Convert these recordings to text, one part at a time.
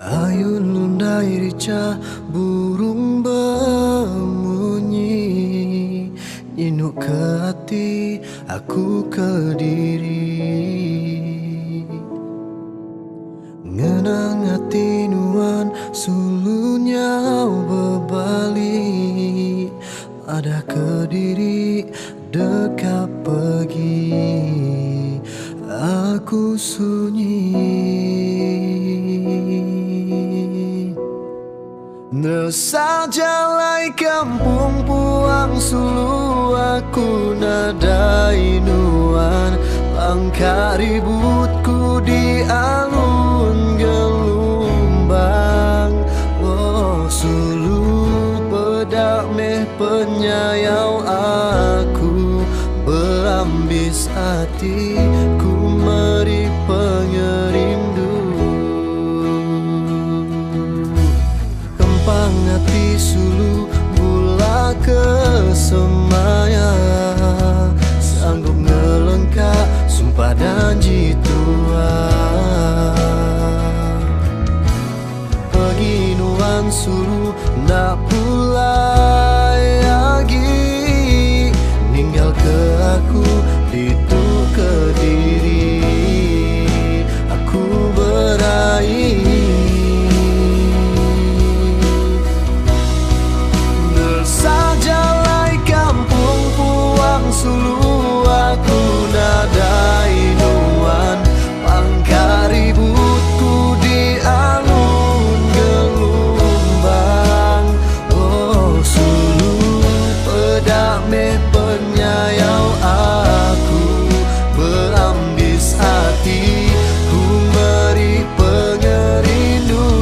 Ayun lundai rica burung berbunyi, nyinuk ke hati aku ke diri. Ngenang hati nuan sulunya berbalik, ada ke diri dekat pergi, aku sunyi. Nesa jalai kampung puang sulu aku nadai nuan, langkah ributku di alun gelombang. Oh sulu pedak meh penyayau aku, berambis hati ku meri pengerindu. Kempang hati sulu bula ke semaya, sanggup ngelengkap sumpah janji tua. Peginuan suruh nak pulai lagi, ninggal ke aku itu ke diri aku beraih. Sajalai kampung puang sulu aku nadai nuan, pangkar ributku di alun gelombang. Oh sulu pedak meh penyayau aku, berambis hati ku meri pengerindu.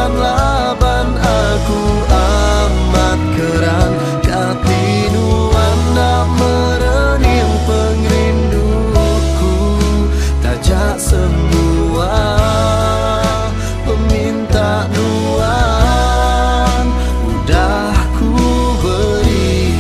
Laban aku amat keran, katinuan nak merening pengerinduku, tajak semua peminta nuan udah ku beri.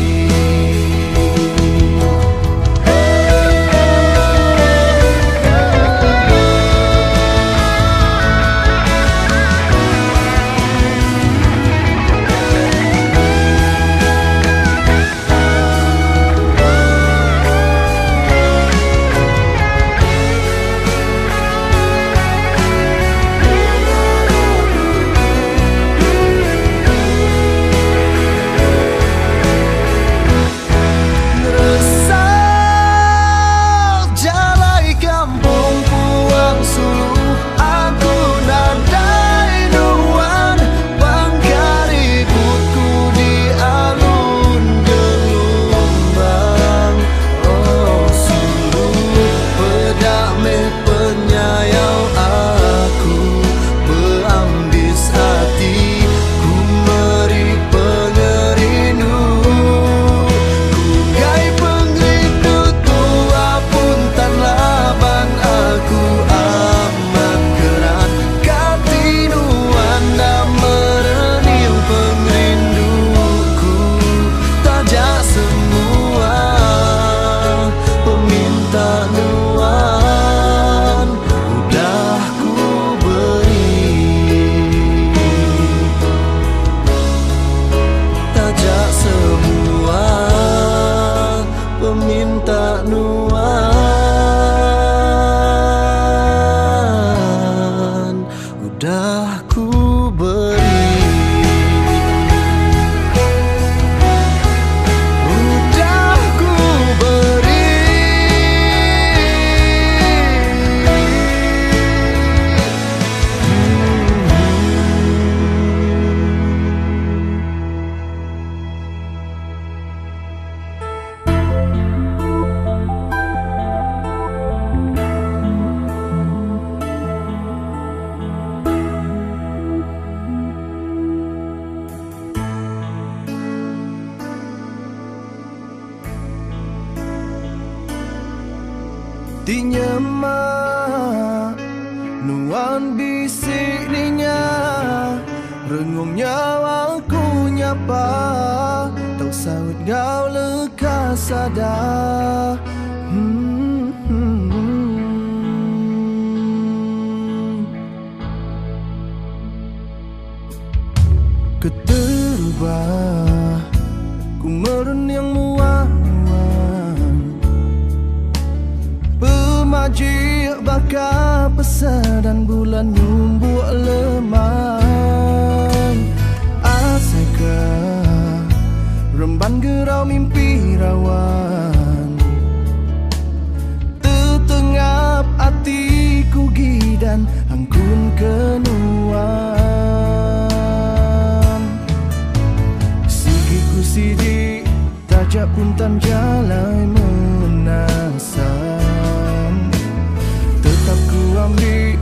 Peminta nuan udah ku beri, udah ku beri. Tinyema nuan bisik ninya, rengungnya aku nyapa, tau sawit gau lekas sadar. haji bakal pesa dan bulan nyumbuk lemah. Asalkah remban gerau mimpi rawan, tetengap hatiku gidan angkun kenuan. Sigiku sidik tajak pun tan jalai menasam, tetap ku ambil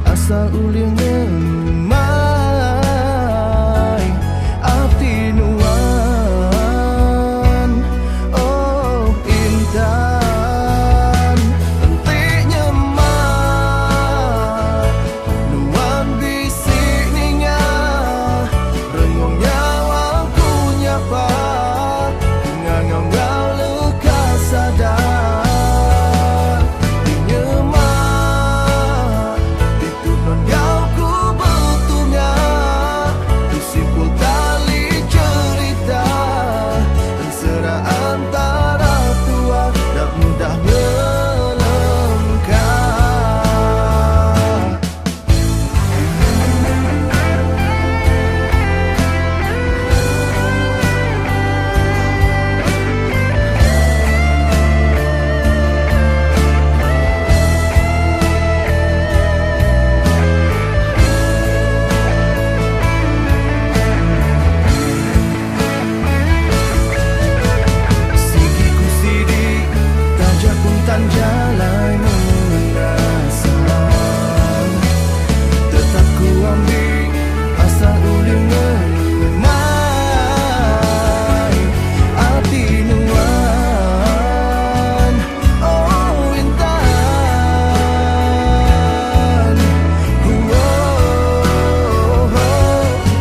asal uling ngemai hati nuan. Oh intan entiknya mah nuan bisik ninga, rengung nyawa ku nyapa ngangau lekas sadar. Dinya mah ditunon kau ku betulnya, disimpul tali cerita dan serah antara tua tak mudah melengkap. Sigiku sidik tajak pun tan jalai menasam, tetap ku ambil asal uling ngemai hati nuan. Oh intan,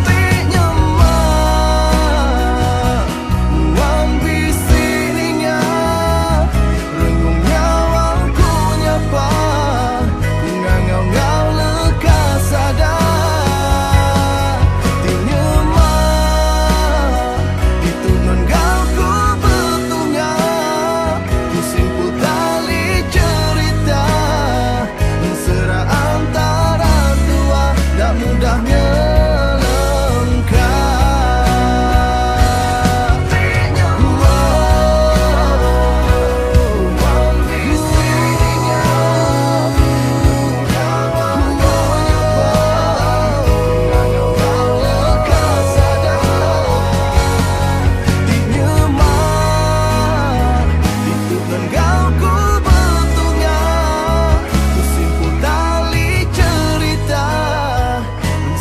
tiknya mah nuan bisik ninga, rengung nyawa ku nyapa ngangau lekas sadar. Tiknya mah ditunon kau ku betulnya, ku simpul tali cerita serah antara tua tak mudah melengkap. Tiknya nuan bisik ninga, nyawa ku nyapa ngangau lekas sadar. Tiknya mah ditunon kau ku betulnya, ku simpul tali cerita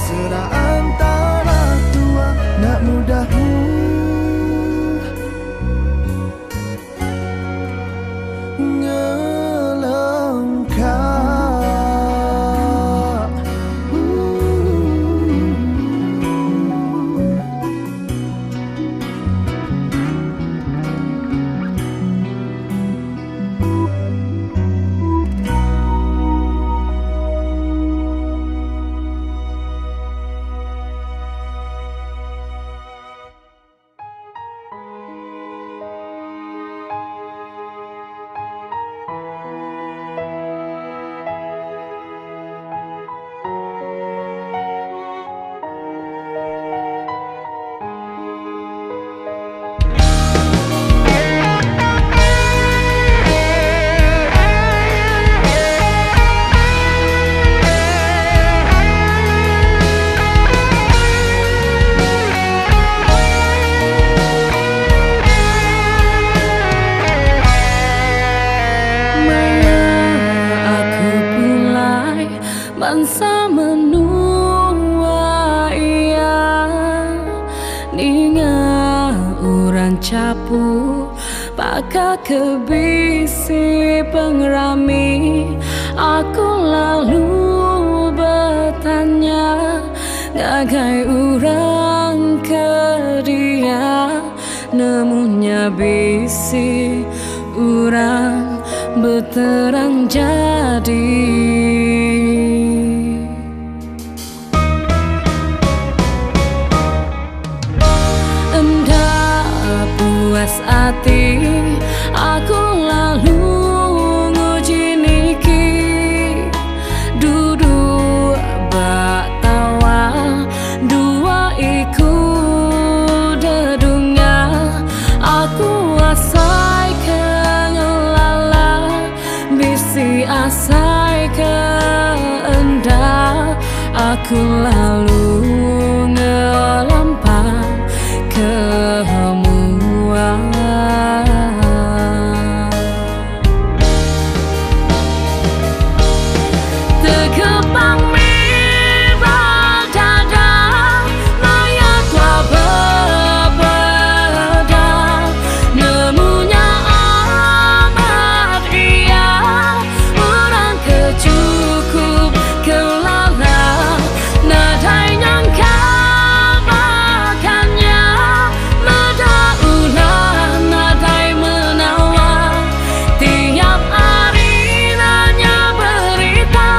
serah antara tua nak mudah ngelengkap. Bangsa menua ia ninga urang capu pakak kebisi pengrami. Aku lalu bertanya gagai urang ke dia, nemunya bisi urang berterang jadi. Puas hati aku lalu nguji niki selesai kehendak, aku lalu ngelempar kemuan. Terkepang merah dada, mayat telah berbeda. Nemunya amat ia, orang kecukup kelala. Nadai nyangka makannya, nada ulah, nadai menawar. Tiap hari nanya berita,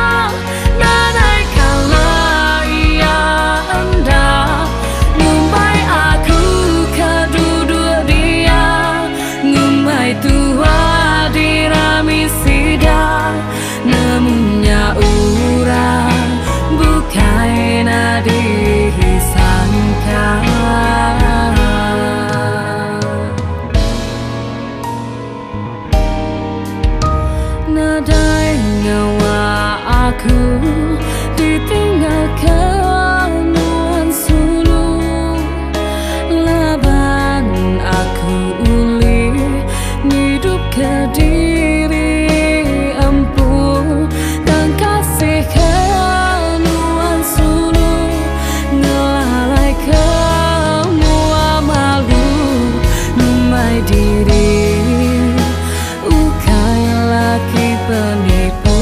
nadai kala ia hendak ngumbai aku keduduk dia, ngumbai tua dirami sidang. Nemunya urang bukai nadi sangka. Nadai nyawa aku ditinggalkan nuan sulung. Laban aku uli hidup ke diri empu, dan kasih ke nuan sulung. Ngelalai kemua malu, numai diri ukai laki penipu.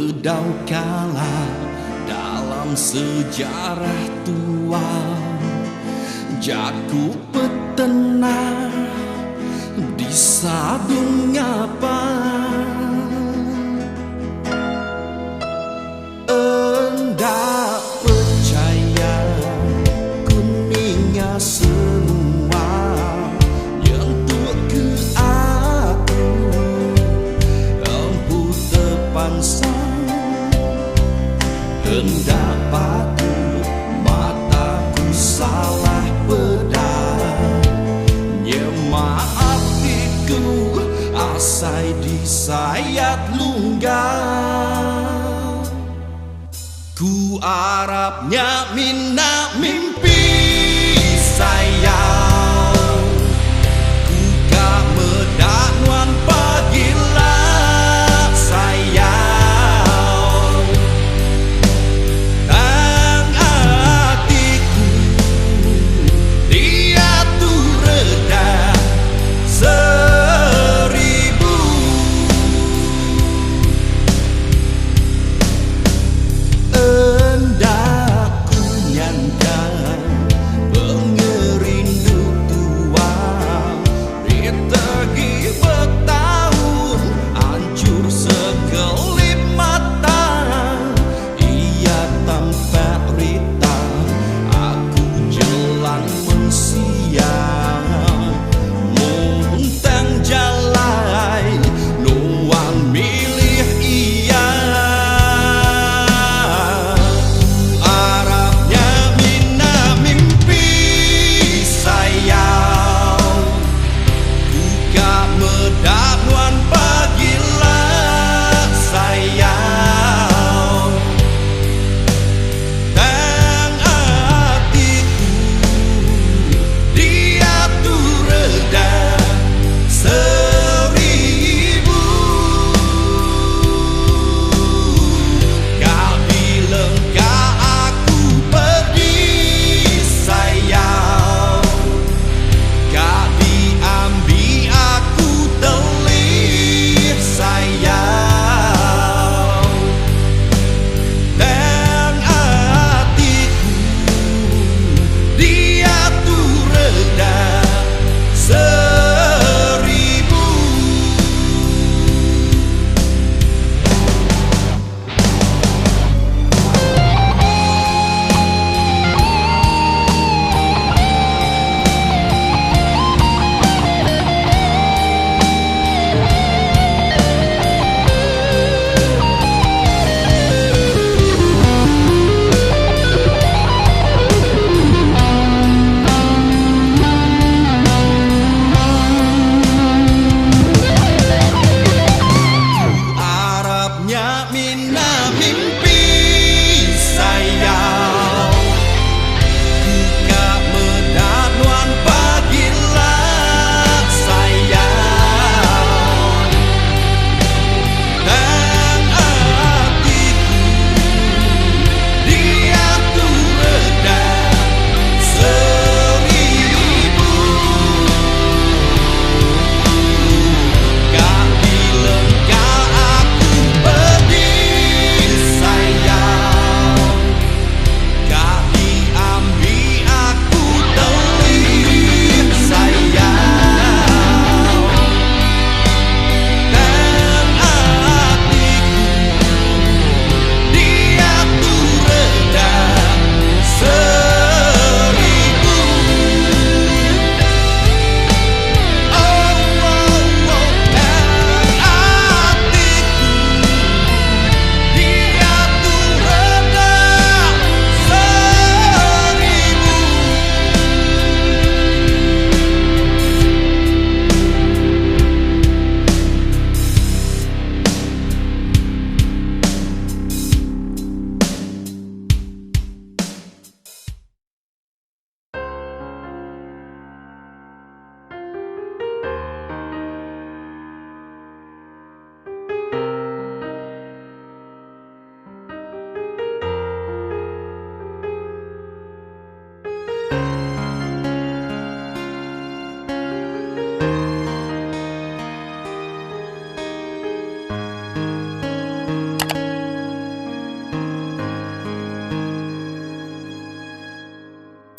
bedau kala dalam sejarah tua, jaku petena di sadung ngapa. Endak percaya kuningnya semua nyentuh ke aku, empu terpansang. Hendak patut mataku salah bedah, nyemaafku asai disayat lunggah. Ku arapnya mina mimpi sayang, ku gak medanuan pagilah sayang. Tang hatiku dia tuh reda seribu. Endak ku nyan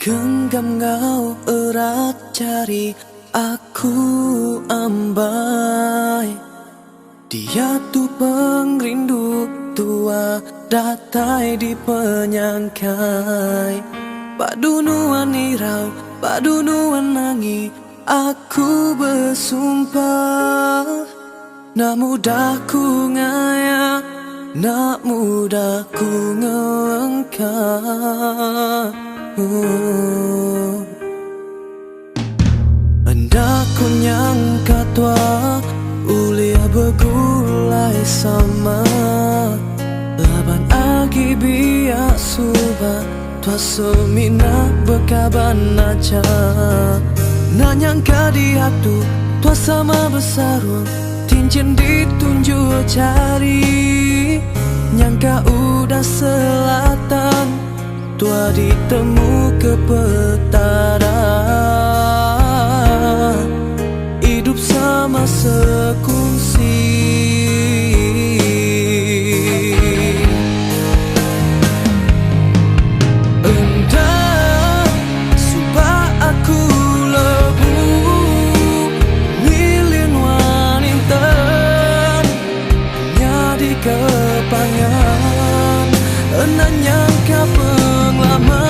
Genggam kau erat jari, aku ambai. Dia tu pengrindu tua, datai di penyangkai. Padunuan irau, padunuan nangi, aku bersumpah. Nak mudah ku ngayak, nak mudah ku ngelengkap. Hendak ku nyangka tua, ulia bergulai sama. Laban agi biak subah, tua semina berkaban aja. Nak nyangka di hatu, tua sama bersarung, cincin ditunjuk jari. Nyangka udah selatan, tua ditemu ke petara. Hidup sama sekongsi. Entah supaya aku lebu milin wanita nyadi kepangan. Enak nyangka penglama,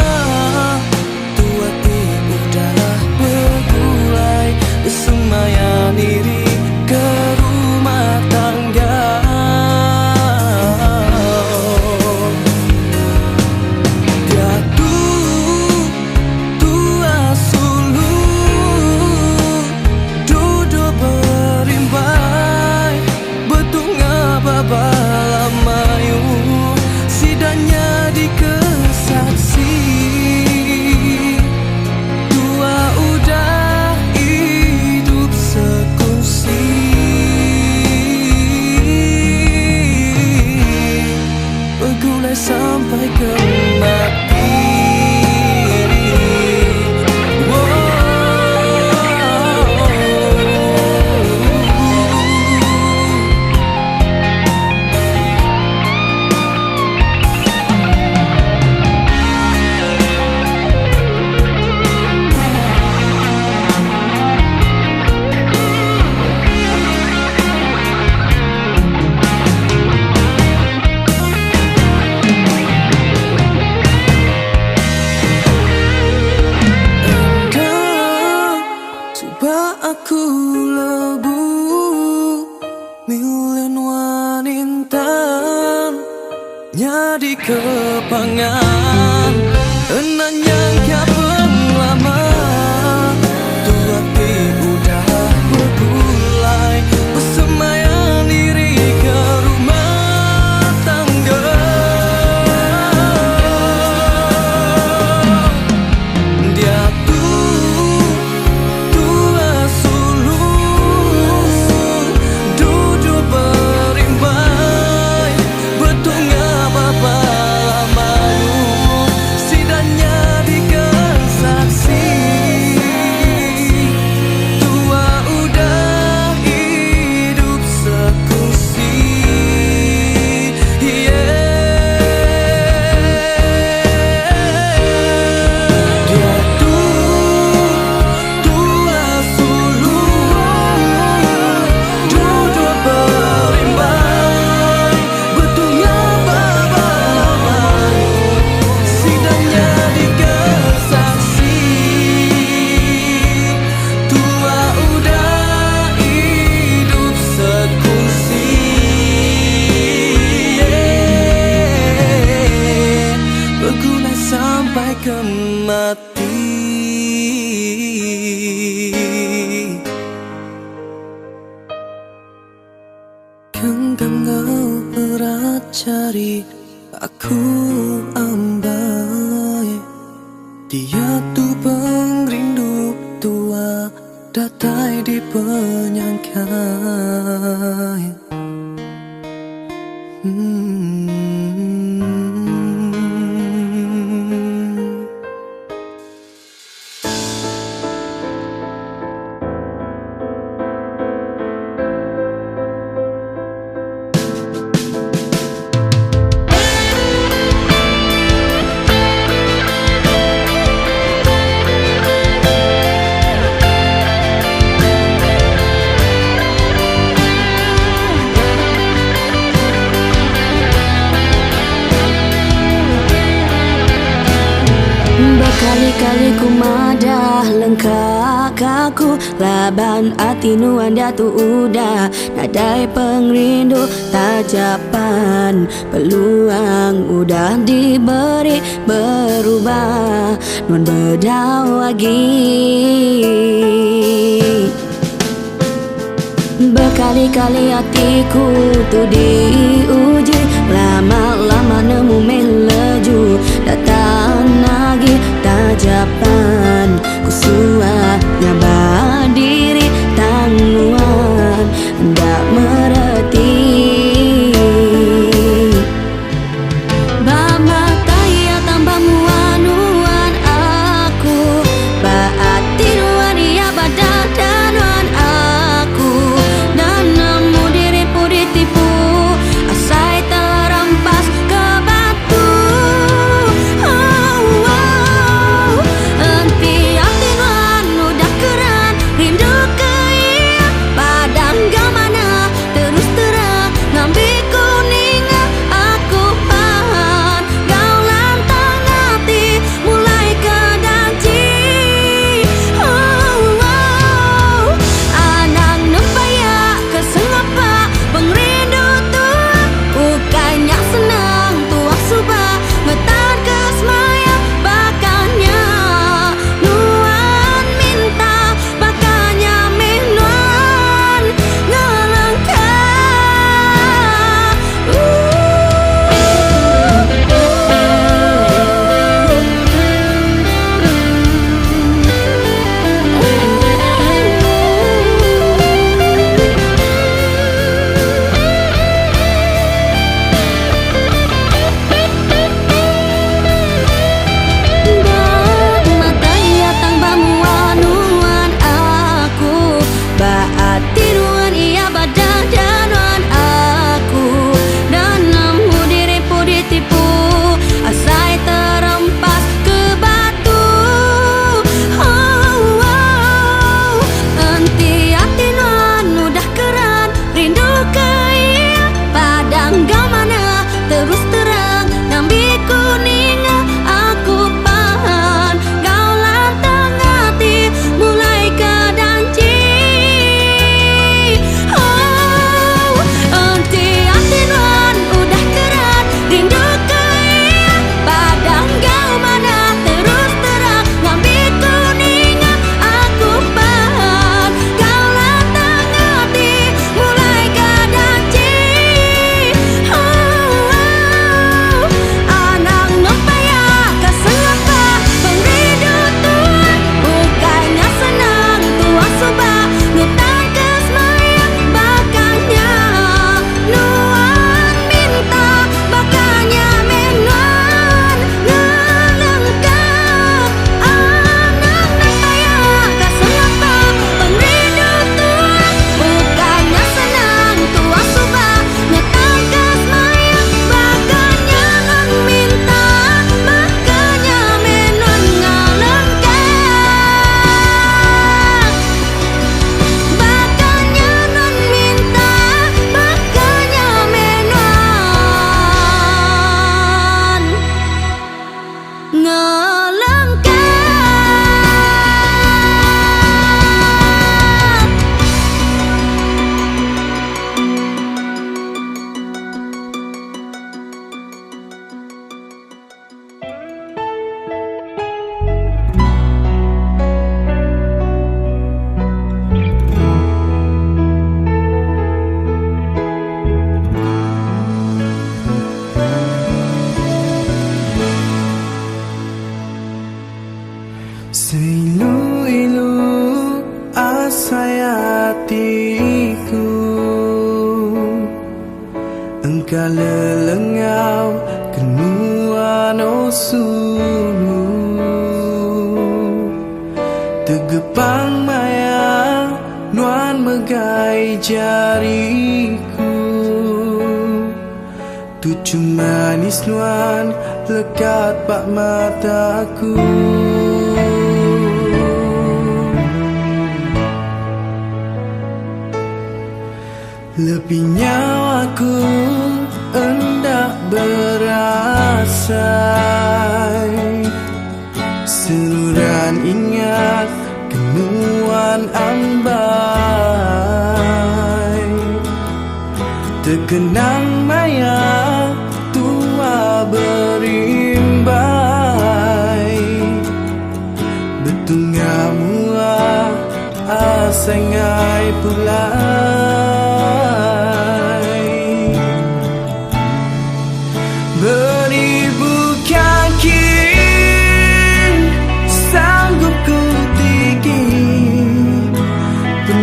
tua ti udah bergulai, bersemayan diri ke rumah tangga. Dia tua sulung, duduk berimbai, betungga babala mayu, sidanya di kesaksi. Tua udah hidup sekongsi, bergulai sampai ke mati. Aku lebu milin wanintan nyadi kepangan. Enak nyangka penglama, tua ti udah bergulai, bersemayan diri ke rumah tangga. Dia sampai ke mati. Genggam kau erat jari, aku ambai. Dia tu pengrindu tua, datai di penyangkai. madah lengkak aku laban hati nuan datu udah nadai pengrindu tajapan peluang udah diberi berubah nuan bedau lagi. Berkali-kali hatiku tuh diuji, lama-lama nemu melaju datang lagi tajapan kusuahnya berdiri tangguhan hendak mereti bamatai tambah muanuan aku baati nuan ia badan danuan aku dan nemu diriku ditipu asai terampas ke batu. Enti hati nuan udah keran rindu ke ia padam gamana terus terang ngambil kuning aku pahan kau lantang hati mulai kedanci. Anak nempaya kesengapa pengrindu tua bukannya senang tua subah ngetar kesmaya bakanya nuan minta bakanya minuan ngelengkap. Matai atang bamuanuan aku baati nuan ia badan danuan aku dan nemu diriku ditipu asai terempas ke batu. Enti hati nuan udah keran rindu ke ia padang gamana terus terang ngambil kuning aku pahan kau lantang hati mulai kedanci. Enti hati nuan udah keran rindu ke ia padang gamana terus terang ngambil kuning aku pahan kau lantang hati mulai kedanci. Anak nempaya kesengapa pengrindu tua bukannya senang tua subah ngetang kesmaya bakanya nuan minta bakanya minuan ngelengkap. Anak nempaya kesengapa pengrindu tua bukannya senang tua subah ngetang kesmaya bakanya non minta bakanya minuan ngelengkap. Bakanya non minta bakanya minuan ngelengkap. Seilu-ilu asai hatiku engkau lelengau kenuan osulu tegepang maya nuan megai jariku tucu manis nuan lekat pak mataku. Lebih nyawaku hendak berasa seluruhan ini bulan ambai, terkenang maya tua berimbai, betulnya mua asengai pulai. Beribu kaki sanggup ku tinggi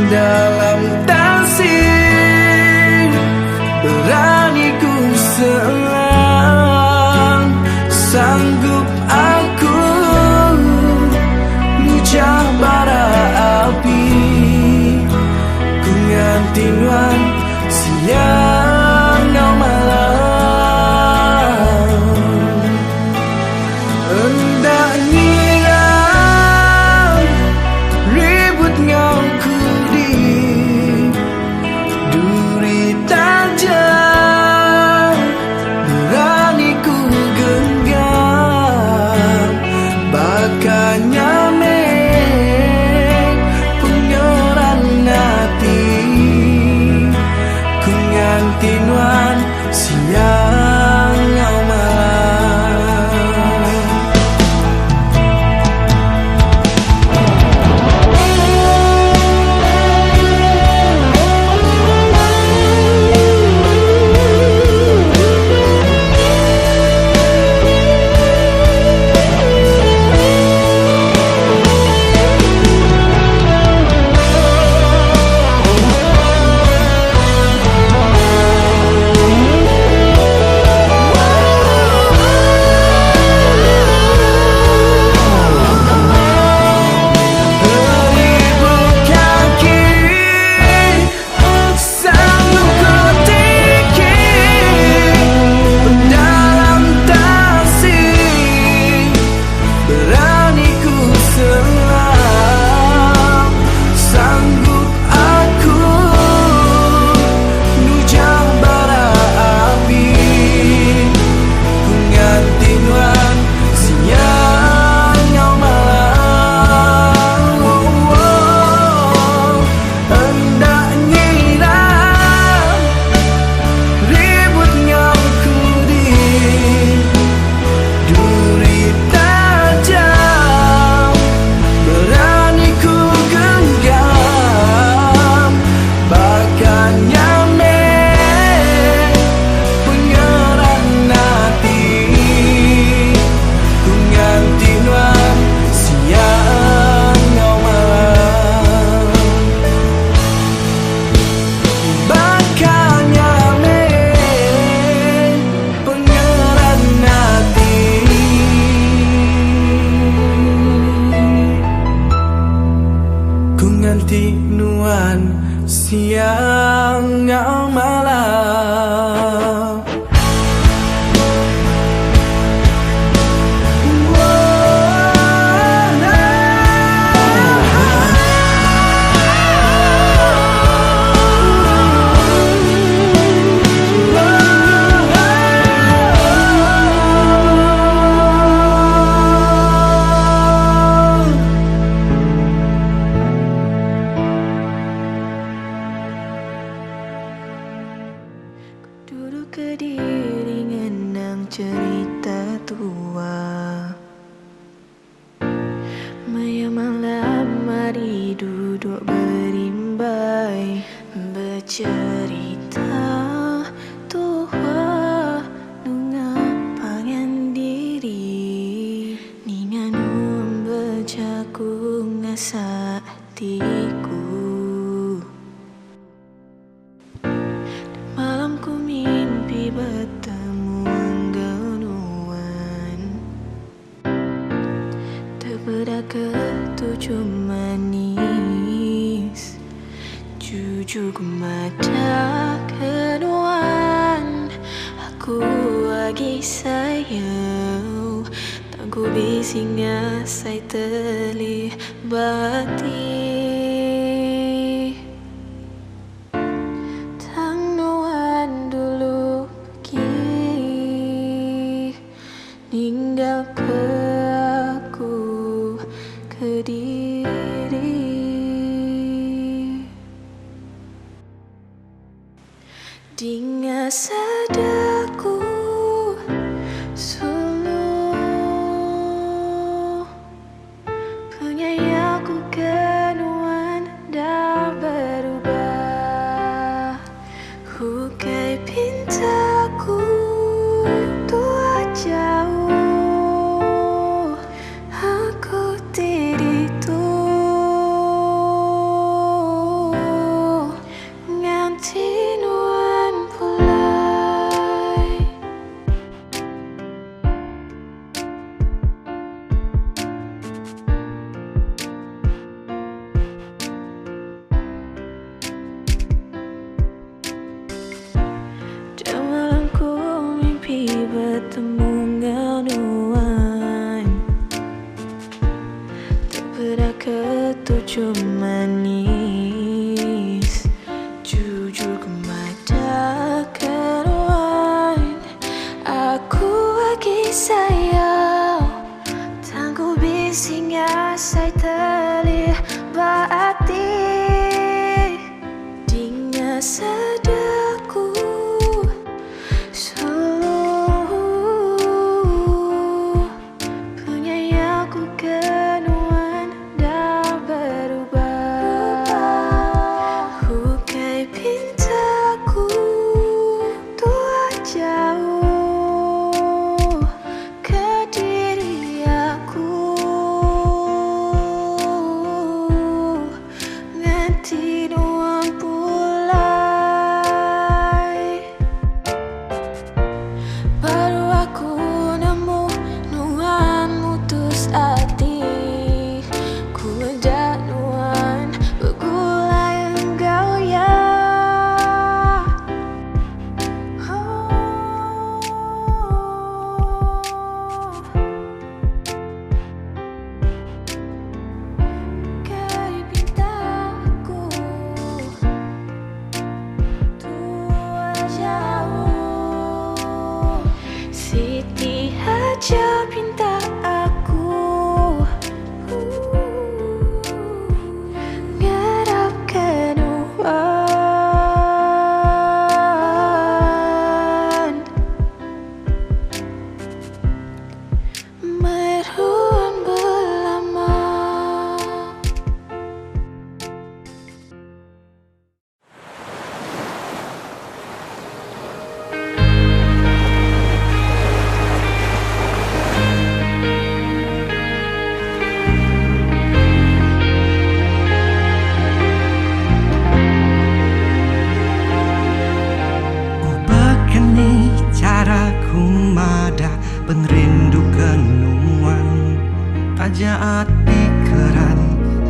dalam tasir, berani ku selang, sanggup aku lucah bara api, ku ngantiwan siang ngau malam. Hendak nyirang ribut ngau kudi, duri tajam berani ku genggam, bakanya penyoran hati, ku ngantinuan siang ngau malam. Nuan siang ngau malam. Duduk kediri ngenang cerita tua, maya malam mari duduk berimbai, bercerita tua nunga pangan diri, ninganum berjaku ngasa hatiku. Malam ku mimpi bertemu genuan, terbedak ketujuh manis, jujur ku mata keduan. Aku lagi sayang, tak ku bising saya terlibati. Ninggal ke aku Kediri. Dengan sadaku solo penyayaku kenuan dah berubah. Hukai pintaku tua jauh, aku tidak tuh nganti bertemu nganuan, tak pernah ketujuh manis. Jujur ke mata keruan, aku lagi sayang. Tangguh bisingnya saya terlibat hati dengan sadaku. Siti aja pinta aku ngarap kenuan meruan belama. Penrindu kenuan Tajaat pikiran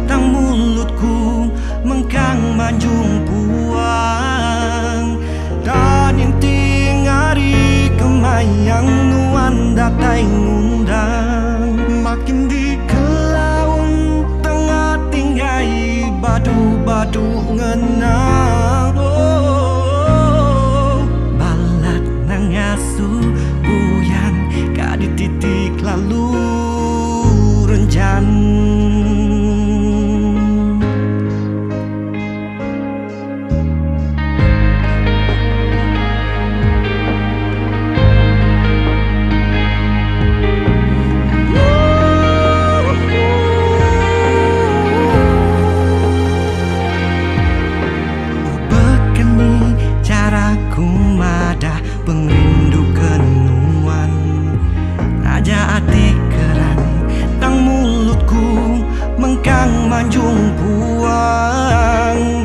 Tang mulutku Mengkang manjung puang Dan yang tingari Kemayang nuan datai ngundang Makin di kelaun Tengah tinggai Badu-badu ngenang Balat nang ngasuh di titik lalu renjan. Begini caraku madah pengrindu kenuan Aja hati keran Tang mulutku Mengkang manjung puang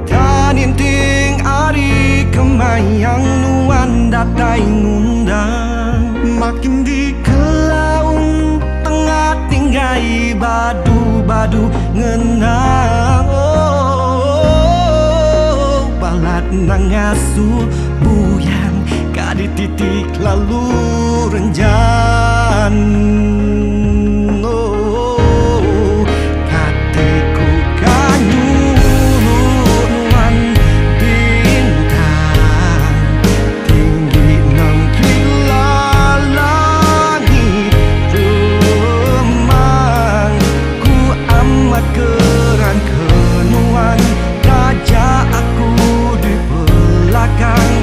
Dan inting ari Kemayang nuan datai ngundang Makin di kelaung Tengah tinggai Badu-badu ngenang Balat nang ngasuh buyang Kadi titik lalu renjan. Hatiku kanyuruan bintang tinggi nang gila langit remang. Ku amat keran kenuan Raja aku di belakang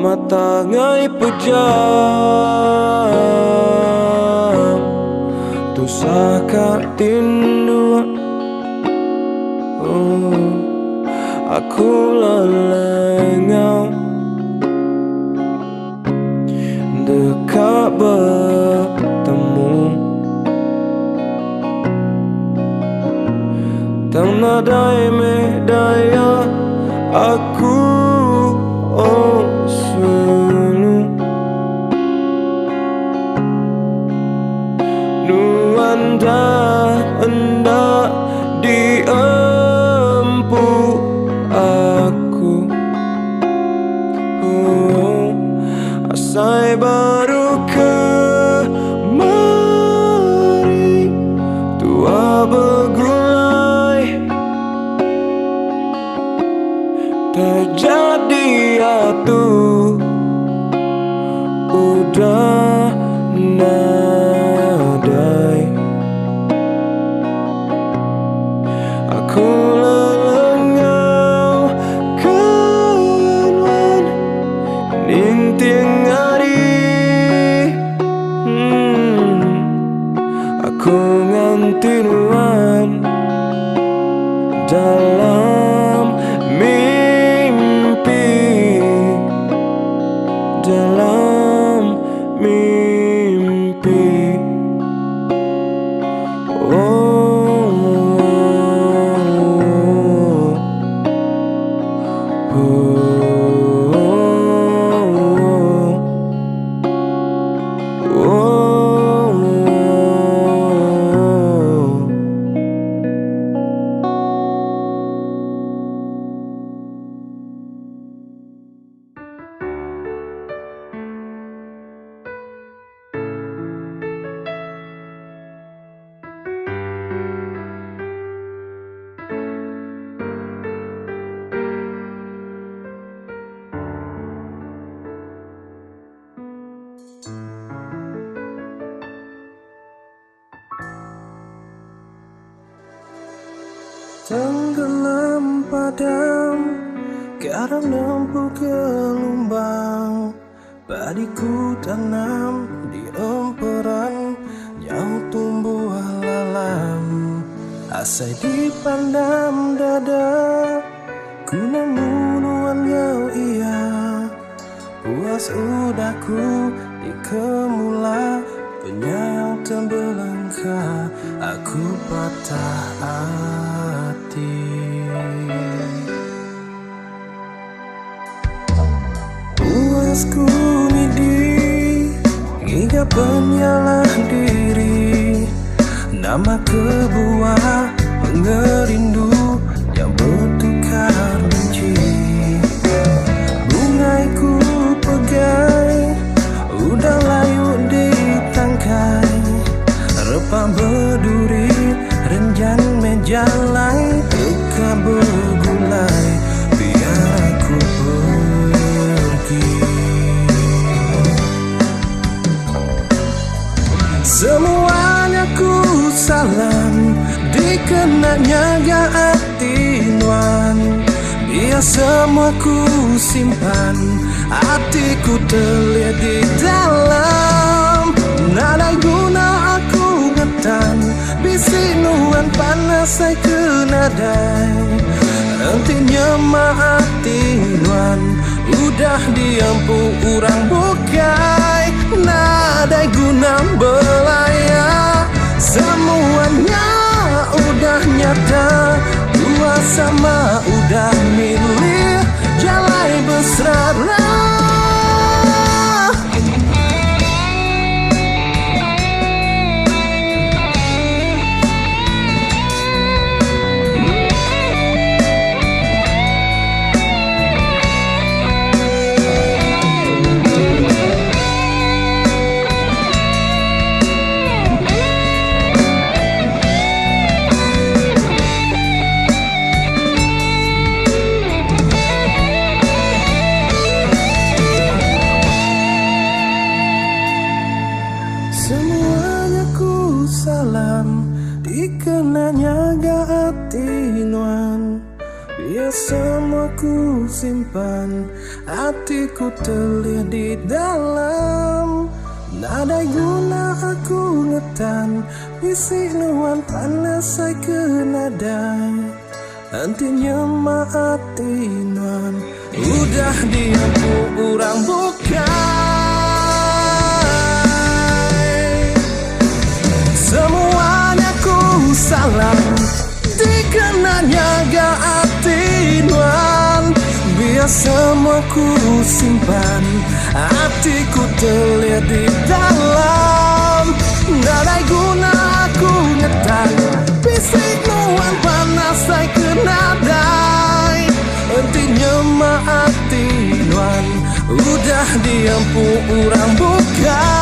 mata ngai pejam tu saka tindu aku lelengau dekat bertemu tang nadai medaya aku sunu nuanda anda diempu aku asai baru kemari tua bergulai terjadi atu udah nadai aku lelengau kenwan ninting hari aku ngantinuan dalam mimpi Tenggelam padam garam lempu gelombang padiku tanam di emperan nyau tumbuh lalam asai dipandang dada guna munuan nyau iya puas udahku di kemula penyayang terbelengkar aku patah hati puasku nidi hingga penyalah diri nama kebuah pengerindu yang bertukar benci bungaiku pegai udah layu ditangkai repah berduri renjan meja lai teka bergulai biar aku pergi semuanya ku salam dikenanya gak atinuan biar semua ku simpan hatiku terlihat di dalam nada guna aku ngetan bisi nuan panas saya kenadai hentinya maatinuan udah diampu orang bukai nada guna belaya semuanya udah nyata dua sama udah milih jalai besar semuanya ku salam dikenanya gak atinuan biar semua ku simpan hatiku terlihat di dalam. Nadai guna aku ngetan, bisik nuan panas saya kenadai. Hentinya maati nuan, udah diampu orang bukai. Semuanya ku salah, dikenanya gak hati nuan. Biar semua ku simpan, hatiku terlihat di dalam. Nadai guna aku ngetan, bisik nuan panas saya kenadai. Hentinya maati nuan, udah diampu orang bukan.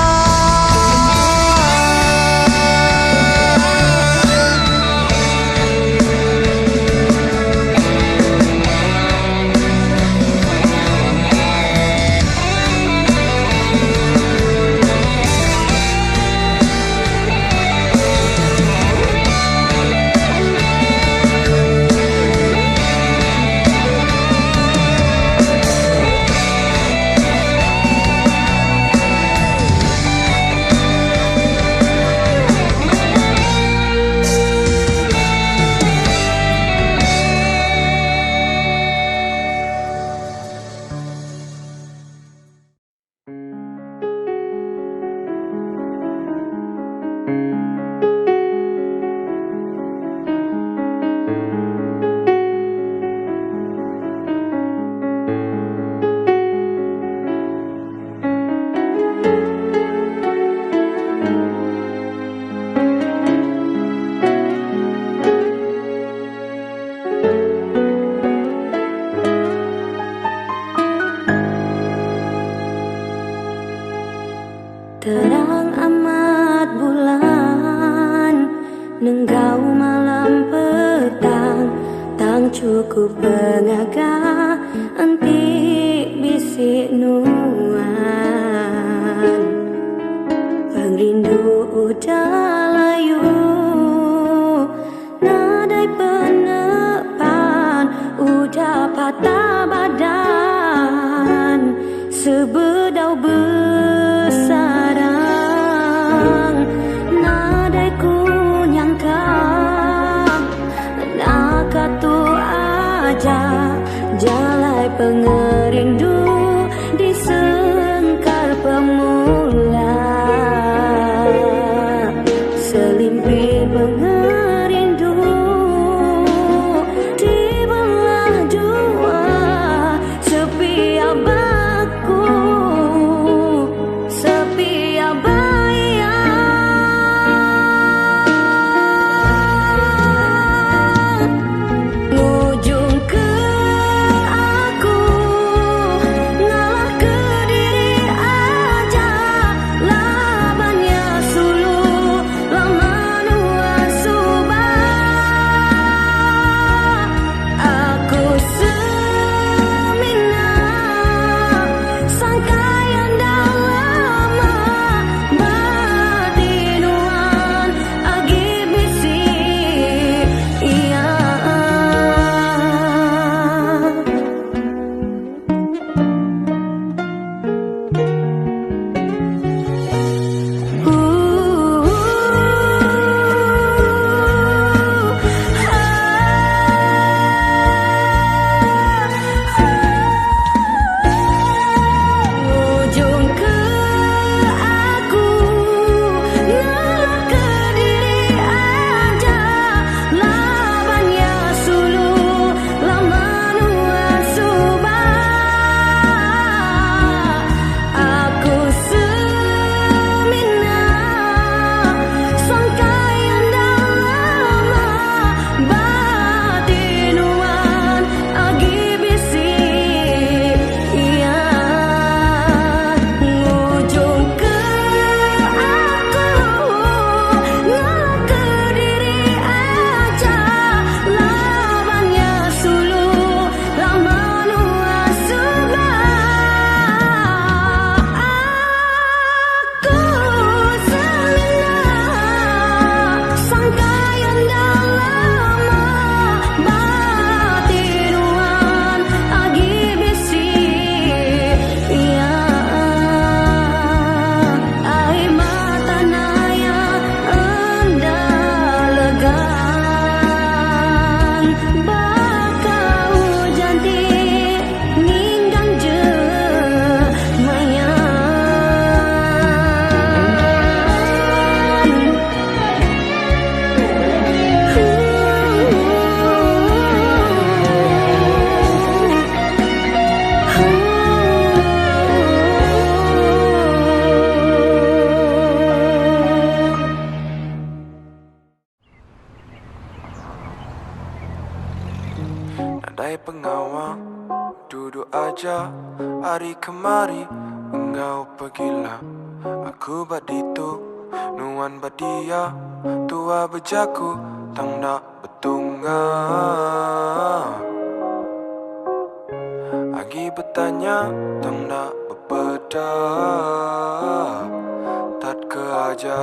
Terang amat bulan, nenggau malam petang, tang cukup pengaga, antik bisik nuan. Pengrindu udah layu, nadai penepan, udah patah badan, sebedau bersarang. Nadai ku nyangka, nak tu aja, jalai pengerindu di sengkar pemula. Selimpir pengerindu di belah dua, sepi abadku, sepi abad. Ngujung ke aku aja hari kemari engkau pergilah. Aku baditu nuan badia tua bejaku tanda betunga. Agi bertanya tanda berbeda tak ke aja.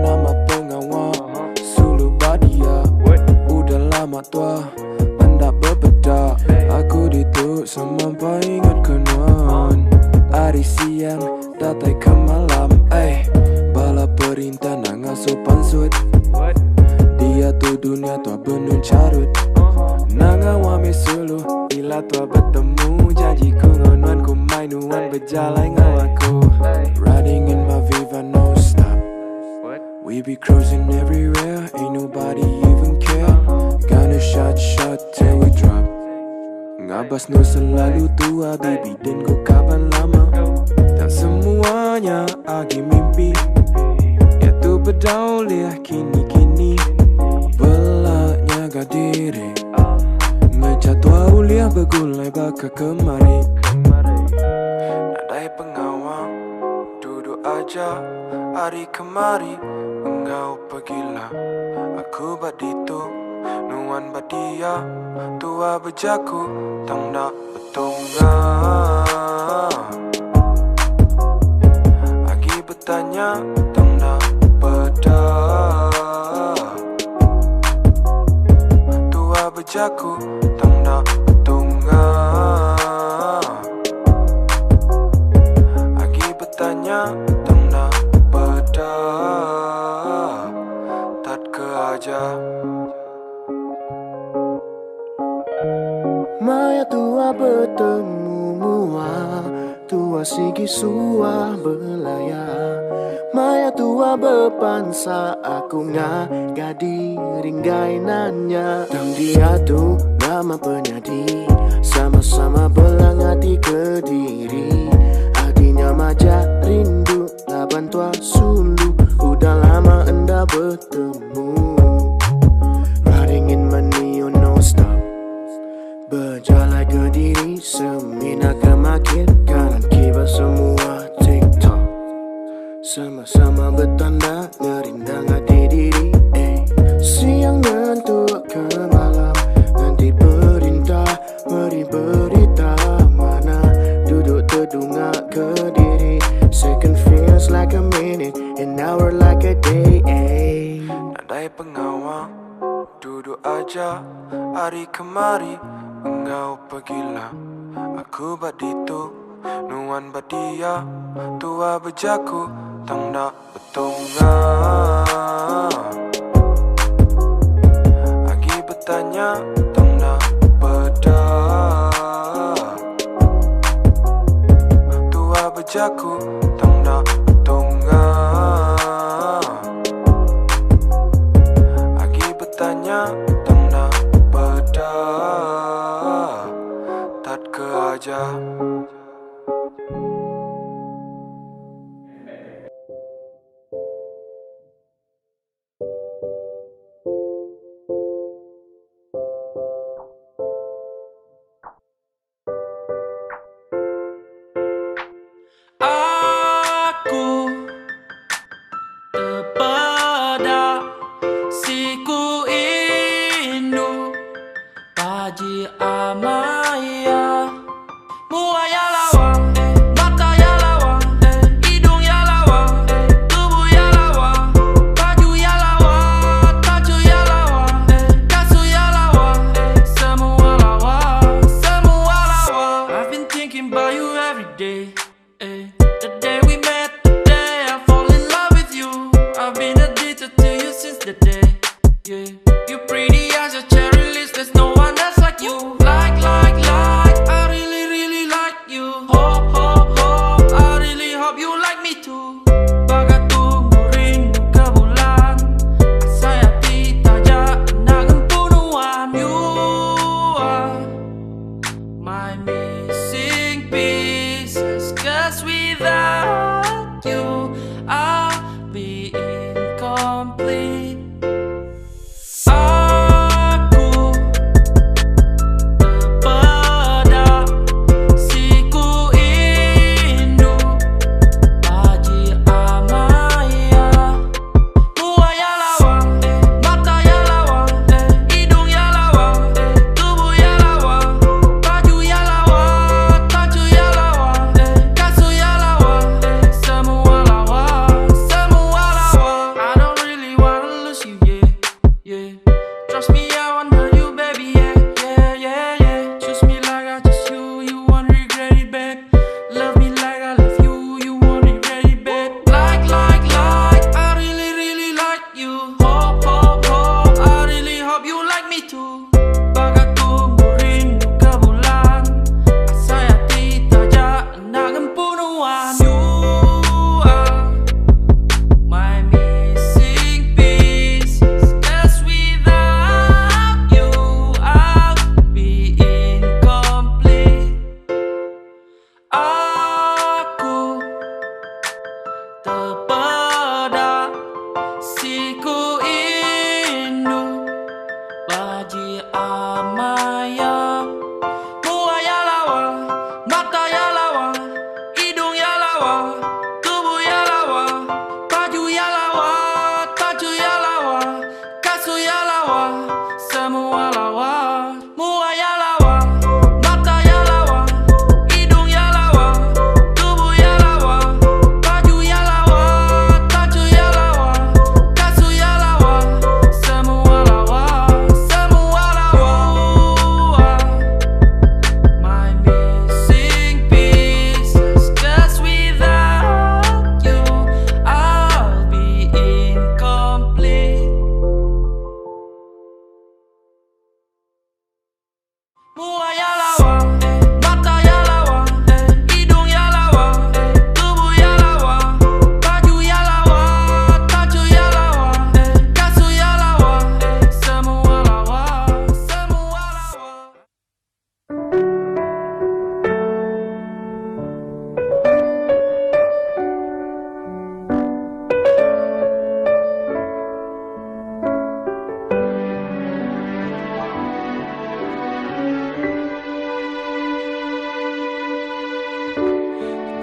Nama pengawal Sulu Badia. Udah lama tua anda berbeda. Aku dituk semampai ingat kenuan. Hari siang datai ke malam. Bala perintah nanga sopan sud. Dia tu dunia tua benun carut. Nanga wame sulu ila tua bertemu. Janjiku ngonuan ku mainuan berjalan ngawaku. Riding in my Viva no stop. We be cruising everywhere, ain't nobody even care. Gonna shot till we drop. Ngabas nu selalu tua baby dan ku kapan lama. Dan semuanya agi mimpi. Ya tu berdauliah kini-kini. Belaknya gak diri. Ngejatua uliah begulai baka kemari. Nadai pengawal duduk aja hari kemari engkau pergilah. Aku baditu nuan badia tua bejaku tanda betunga. Agi bertanya tanda beda tua bejaku tanda betunga. Agi bertanya tanda beda tak ke aja. Maya tua bertemu mua, tua sigi sua belaya. Maya tua berpansa aku gadi ringgai nanya. Dan dia tu nama penyadi, sama-sama belang hati ke diri. Artinya maja rindu laban tua sulu. Udah lama anda bertemu. Riding in my Neo no stop. Berjalan ke diri semina kemakin kanan kibar semua TikTok. Sama-sama bertanda ngerindang hati diri. Siang nentuk ke malam, nanti perintah beri berita. Mana duduk terdungak ke diri. Second feels like a minute, an hour like a day. Nadai pengawal duduk aja hari kemari engkau pergilah. Aku baditu nuan badia tua bejaku tanda betunga. Agi bertanya tanda beda tua bejaku tanda betunga. Agi bertanya tanda beda tak ke aja. Aku terpeda siku indu Paji amaya Muaya lawang, mata ya lawang, hidung ya lawang, tubuh ya lawang, baju ya lawang, baju ya lawang, kasut ya lawang, semua lawang, semua lawang. I've been thinking about you every day. The day we met, the day I fall in love with you. I've been addicted to you since the day. Yeah, you pretty as a cherry lips. There's no one else like you. Like, I really, really like you. Hope, I really hope you like me too. Bagai tunggu rindu ke bulan, saya tidak nangan punuan. You are my missing pieces, 'cause without you I'll be incomplete. Aku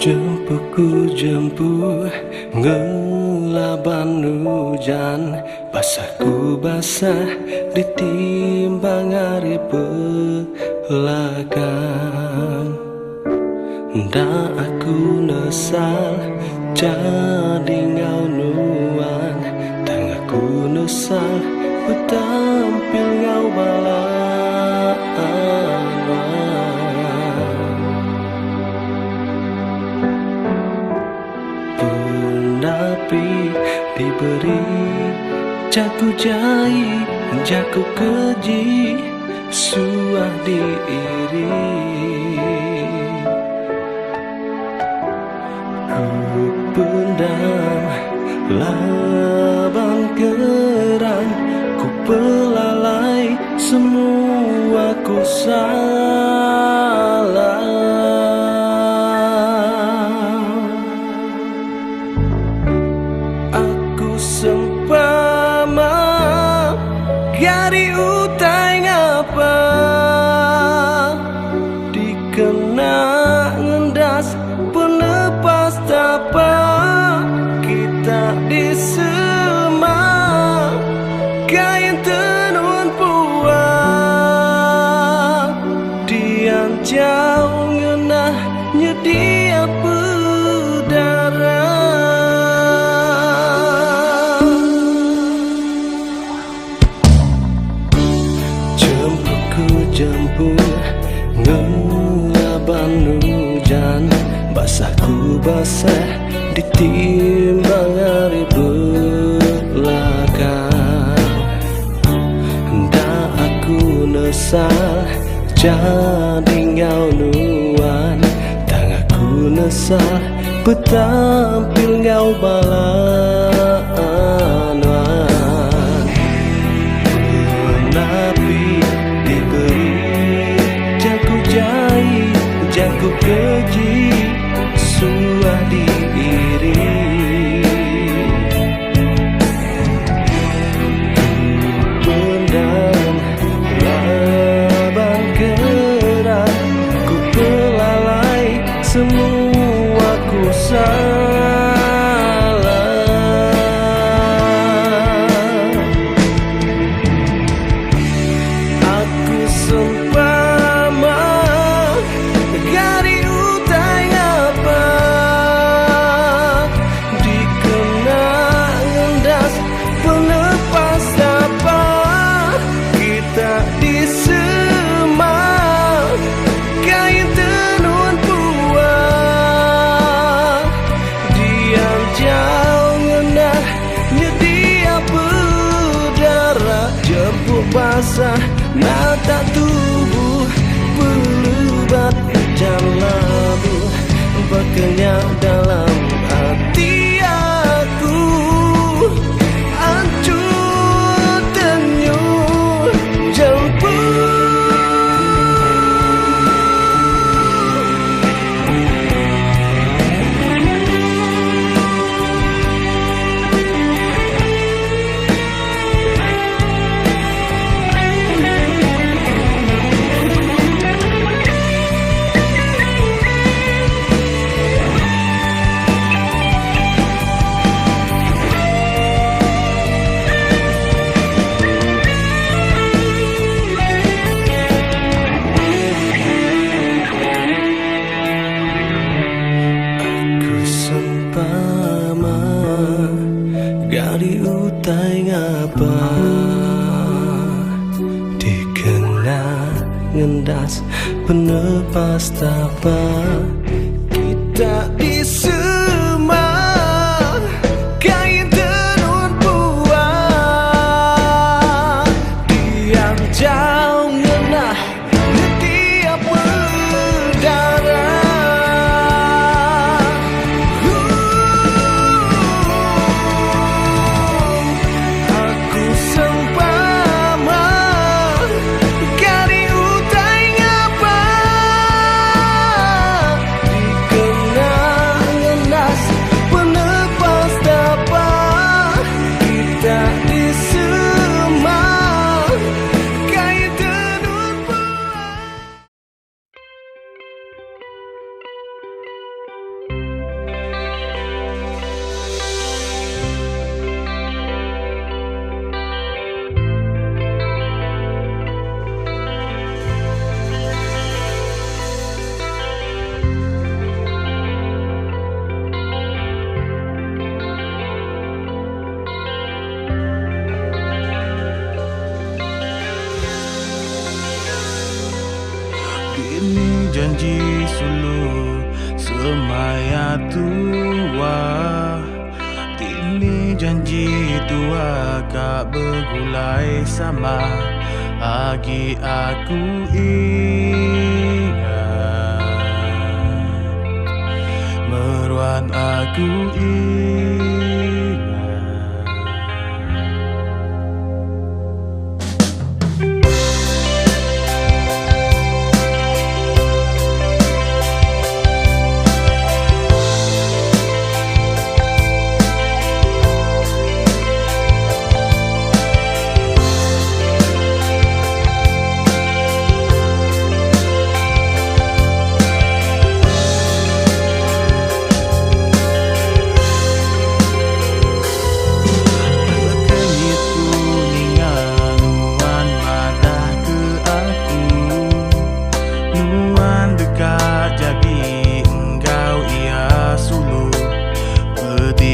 Jempuku jemput ngelaban hujan, basahku basah ditimbang hari belakang. Ndak aku nesal jadi ngau nuan, tang aku nesal betampil ngau balaan. Tapi diberi jaku jahit, jaku keji, suah diiri. Ku pendam laban keran, ku pelalai semua ku salah. Sempama gari utai ngapa dikena ngendas penepas tapa kita disema kain tenun puang dian jauh ngenah nyedia pedara. Jemput ngelaban hujan, basahku basah ditimbang hari belakang. Ndak aku nesal jadi ngau nuan, tang aku nesal betampil ngau balaan. Jaku keji suah diiri. Ku pendam laban keran, ku pelalai semua ku salah. Aku sempama basah mata tubuh belubat hujan labu berkenyak dalam hati aku. Hancur tenyuh jemput. Gari utai ngapa dikena ngendas penepas tapa kita disema kain tenun buah diam jauh ngenah setiap berdarah. Nah janji sulu semaya tua. Tini janji tua kak bergulai sama. Agi aku ingat, meruan aku ingat.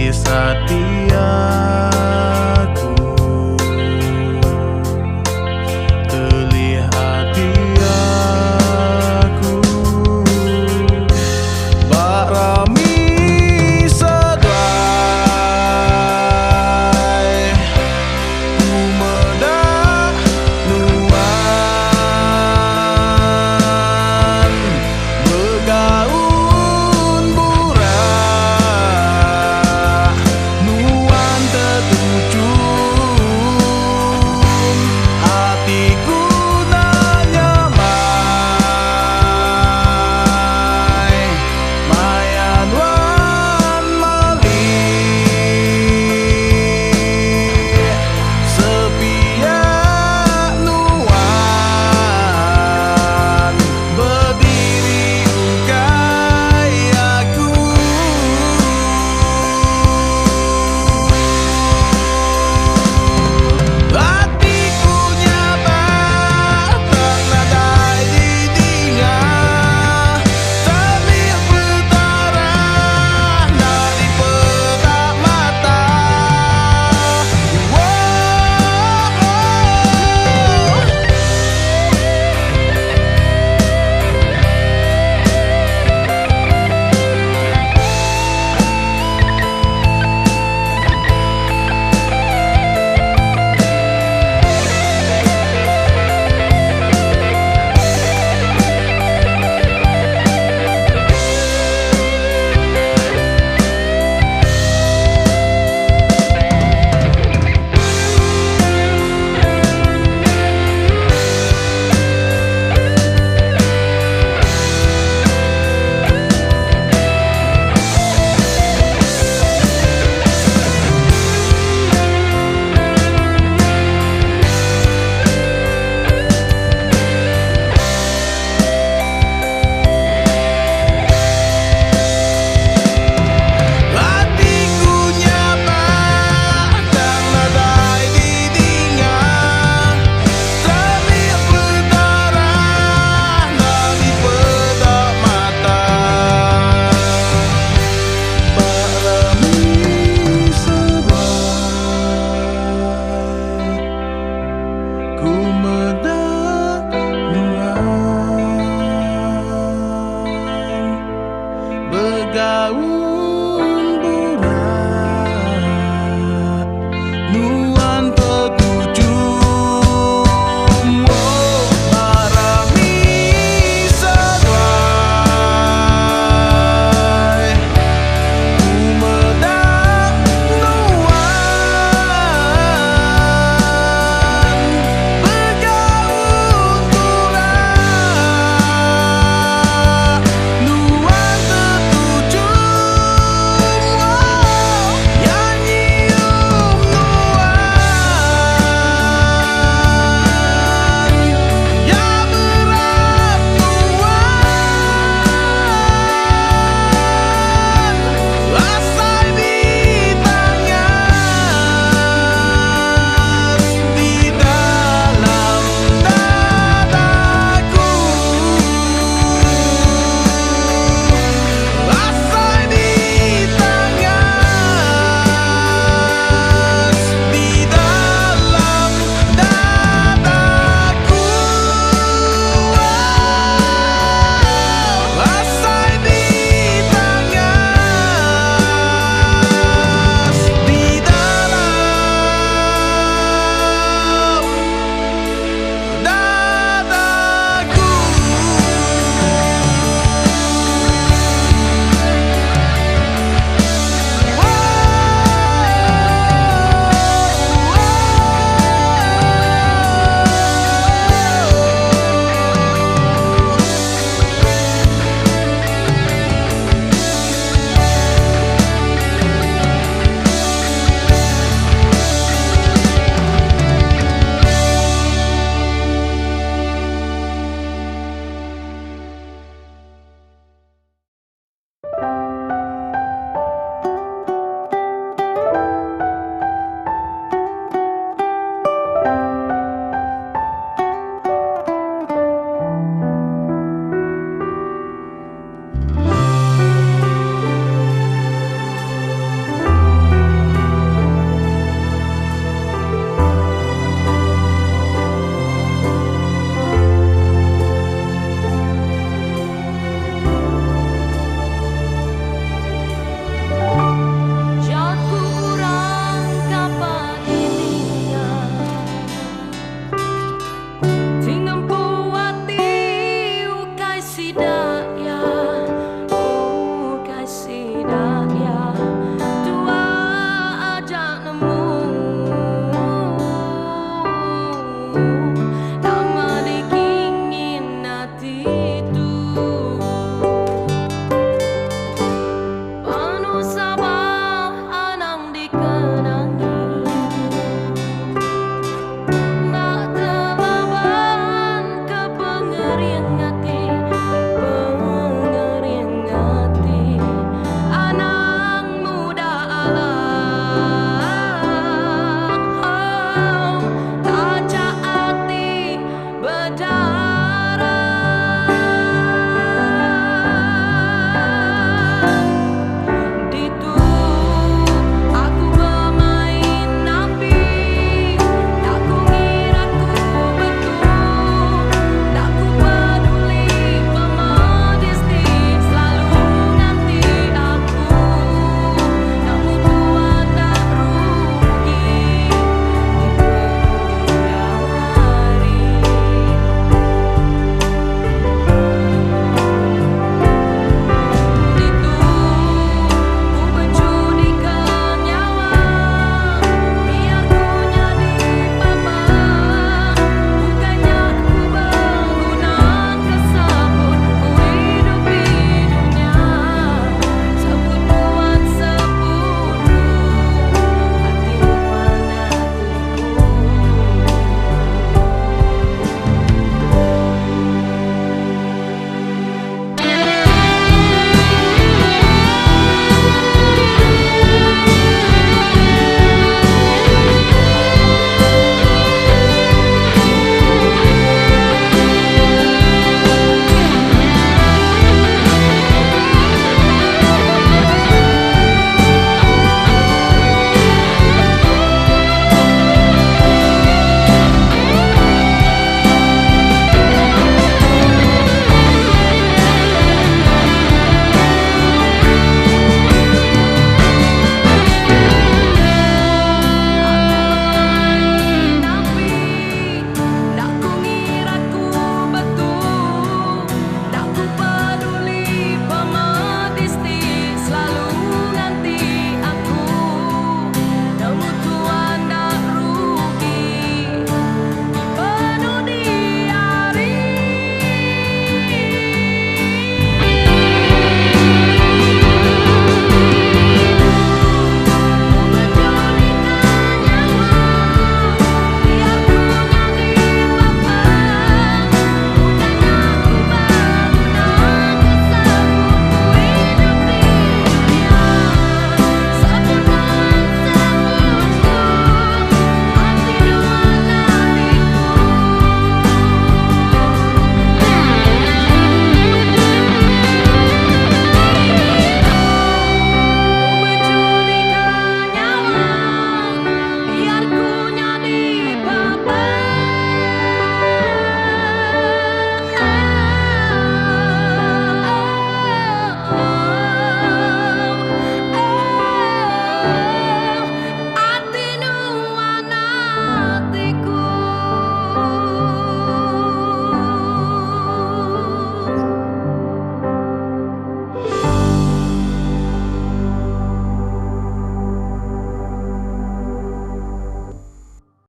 Setia